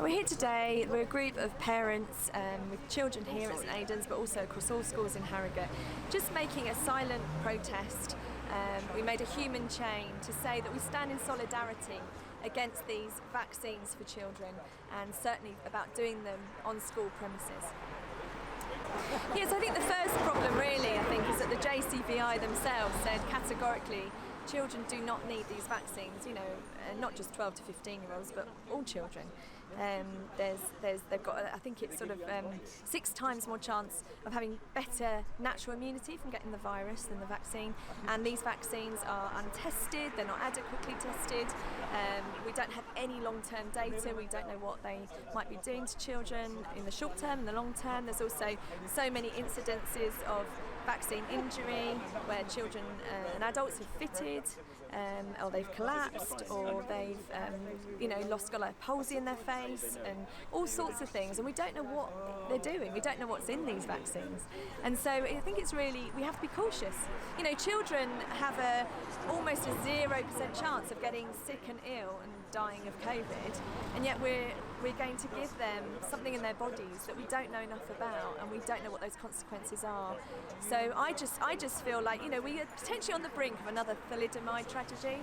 We're here today, we're a group of parents with children here at St Aidan's but also across all schools in Harrogate, just making a silent protest. We made a human chain to say that we stand in solidarity against these vaccines for children and certainly about doing them on school premises. Yes, I think the first problem really, is that the JCVI themselves said categorically children do not need these vaccines, not just 12 to 15-year-olds, but all children. They've got, I think it's sort of 6 times more chance of having better natural immunity from getting the virus than the vaccine. And these vaccines are untested, they're not adequately tested. We don't have any long-term data, we don't know what they might be doing to children in the short term and the long term. There's also so many incidences of vaccine injury where children and adults have fitted or they've collapsed or they've got a palsy in their face and all sorts of things, and we don't know what they're doing, we don't know what's in these vaccines. And so I think it's really, we have to be cautious. Children have almost a 0% chance of getting sick and ill and dying of COVID, and yet we're going to give them something in their bodies that we don't know enough about, and we don't know what those consequences are. So I just feel like we are potentially on the brink of another thalidomide tragedy,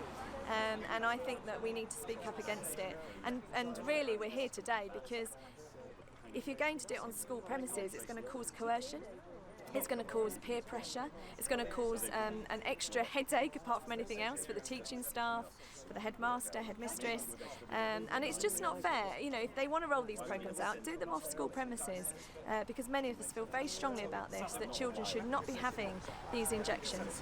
and I think that we need to speak up against it. And really we're here today because if you're going to do it on school premises, it's going to cause coercion. It's going to cause peer pressure, it's going to cause an extra headache apart from anything else for the teaching staff, for the headmaster, headmistress, and it's just not fair. If they want to roll these programmes out, do them off school premises, because many of us feel very strongly about this, that children should not be having these injections.